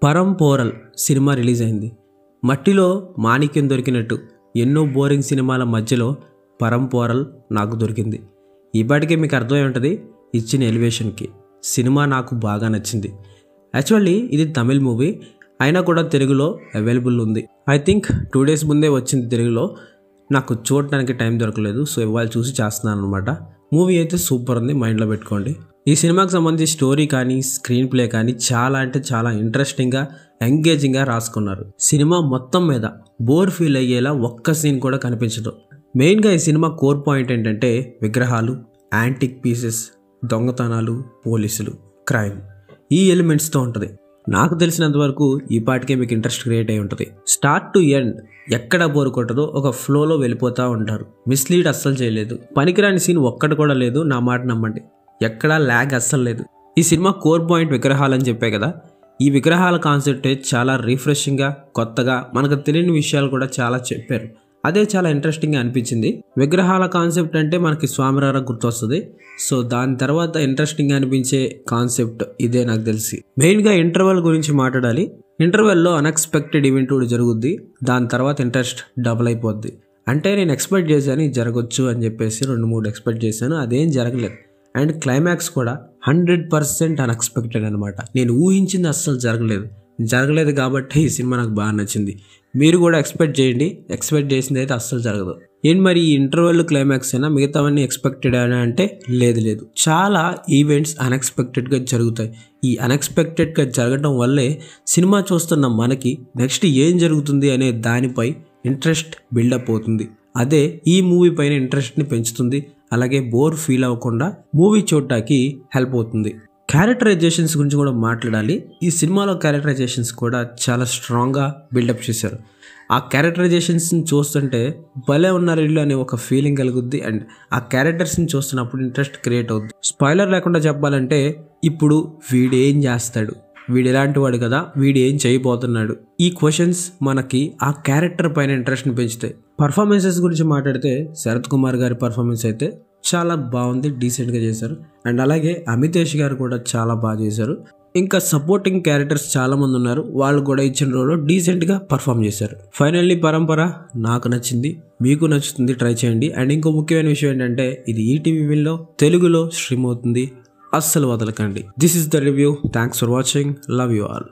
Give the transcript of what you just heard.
పరంపోరల్ cinema release అయింది. మట్టిలో మాణిక్యం దొరికినట్టు ఎన్నో బోరింగ్ సినిమాల మధ్యలో పరంపోరల్ నాకు దొరికింది. ఇప్పటికే మీకు అర్థమై ఉంటుంది ఇచ్చిన ఎలివేషన్కి. సినిమా నాకు బాగా నచ్చింది. యాక్చువల్లీ ఇది తమిళ్ మూవీ అయినా కూడా తెలుగులో అవైలబుల్ ఉంది. ఐ థింక్ 2 days ముందే వచ్చింది తెలుగులో. నాకు చూడటానికి టైం దొరకలేదు, సో ఇవాళ చూసి చేస్తున్నాను అనమాట. మూవీ అయితే సూపర్ ఉంది, మైండ్లో పెట్టుకోండి. ఈ సినిమాకి సంబంధించి స్టోరీ కానీ స్క్రీన్ ప్లే కానీ చాలా అంటే చాలా ఇంట్రెస్టింగ్గా ఎంగేజింగ్గా రాసుకున్నారు. సినిమా మొత్తం మీద బోర్ ఫీల్ అయ్యేలా ఒక్క సీన్ కూడా కనిపించదు. మెయిన్గా ఈ సినిమా కోర్ పాయింట్ ఏంటంటే విగ్రహాలు, యాంటిక్ పీసెస్, దొంగతనాలు, పోలీసులు, క్రైమ్, ఈ ఎలిమెంట్స్తో ఉంటుంది. నాకు తెలిసినంత వరకు ఈ పాటికే మీకు ఇంట్రెస్ట్ క్రియేట్ అయి ఉంటుంది. స్టార్ట్ టు ఎండ్ ఎక్కడ బోర్ కొట్టదో ఒక ఫ్లోలో వెళ్ళిపోతూ ఉంటారు. మిస్లీడ్ అస్సలు చేయలేదు. పనికిరాని సీన్ ఒక్కటి కూడా లేదు, నా మాట నమ్మండి. ఎక్కడా ల్యాగ్ అస్సలు లేదు. ఈ సినిమా కోర్ పాయింట్ విగ్రహాలు అని చెప్పే కదా, ఈ విగ్రహాల కాన్సెప్టే చాలా రిఫ్రెషింగ్గా, కొత్తగా, మనకు తెలియని విషయాలు కూడా చాలా చెప్పారు. అదే చాలా ఇంట్రెస్టింగ్గా అనిపించింది. విగ్రహాల కాన్సెప్ట్ అంటే మనకి స్వామిరారా గుర్తొస్తుంది. సో దాని తర్వాత ఇంట్రెస్టింగ్గా అనిపించే కాన్సెప్ట్ ఇదే నాకు తెలిసి. మెయిన్గా ఇంటర్వెల్ గురించి మాట్లాడాలి. ఇంటర్వెల్లో అన్ఎక్స్పెక్టెడ్ ఈవెంట్ ఒకటి జరుగుద్ది. దాని తర్వాత ఇంట్రెస్ట్ డబుల్ అయిపోద్ది. అంటే నేను ఎక్స్పెక్ట్ చేశాను ఇది జరగచ్చు అని చెప్పేసి 2-3 ఎక్స్పెక్ట్ చేశాను, అదేం జరగలేదు. అండ్ క్లైమాక్స్ కూడా 100% అన్ఎక్స్పెక్టెడ్ అనమాట. నేను ఊహించింది అస్సలు జరగలేదు కాబట్టి ఈ సినిమా నాకు బాగా నచ్చింది. మీరు కూడా ఎక్స్పెక్ట్ చేయండి. ఎక్స్పెక్ట్ చేసింది అయితే అస్సలు జరగదు. ఏంటి మరి ఈ ఇంటర్వెల్ క్లైమాక్స్ అయినా మిగతావన్నీ ఎక్స్పెక్టెడ్ అని అంటే లేదు. చాలా ఈవెంట్స్ అన్ఎక్స్పెక్టెడ్గా జరుగుతాయి. ఈ అన్ఎక్స్పెక్టెడ్గా జరగడం వల్లే సినిమా చూస్తున్న మనకి నెక్స్ట్ ఏం జరుగుతుంది అనే దానిపై ఇంట్రెస్ట్ బిల్డప్ అవుతుంది. అదే ఈ మూవీ పైన ఇంట్రెస్ట్ని పెంచుతుంది. అలాగే బోర్ ఫీల్ అవ్వకుండా మూవీ చూడటానికి హెల్ప్ అవుతుంది. క్యారెక్టరైజేషన్స్ గురించి కూడా మాట్లాడాలి. ఈ సినిమాలో క్యారెక్టరైజేషన్స్ కూడా చాలా స్ట్రాంగ్గా బిల్డప్ చేశారు. ఆ క్యారెక్టరైజేషన్స్ని చూస్తుంటే భలే ఉన్నారు వీళ్ళు అనే ఒక ఫీలింగ్ కలుగుద్ది. అండ్ ఆ క్యారెక్టర్స్ని చూస్తున్నప్పుడు ఇంట్రెస్ట్ క్రియేట్ అవుద్ది. స్పాయిలర్ లేకుండా చెప్పాలంటే ఇప్పుడు వీడు ఏం చేస్తాడు, వీడు ఎలాంటి వాడు కదా, వీడు ఏం చేయబోతున్నాడు, ఈ క్వశ్చన్స్ మనకి ఆ క్యారెక్టర్ పైన ఇంట్రెస్ట్ని పెంచుతాయి. పర్ఫార్మెన్సెస్ గురించి మాట్లాడితే శరత్ కుమార్ గారి పర్ఫార్మెన్స్ అయితే చాలా బాగుంది, డీసెంట్గా చేశారు. అండ్ అలాగే అమితేష్ గారు కూడా చాలా బాగా చేశారు. ఇంకా సపోర్టింగ్ క్యారెక్టర్స్ చాలా మంది ఉన్నారు, వాళ్ళు కూడా ఇచ్చిన రోల్లో డీసెంట్గా పర్ఫామ్ చేశారు. ఫైనల్లీ పరంపర నాకు నచ్చింది, మీకు నచ్చుతుంది, ట్రై చేయండి. అండ్ ఇంకో ముఖ్యమైన విషయం ఏంటంటే ఇది ఈటీవీ విన్లో తెలుగులో స్ట్రీమ్ అవుతుంది, అస్సలు వదలకండి. This is the review. Thanks for watching. Love you all.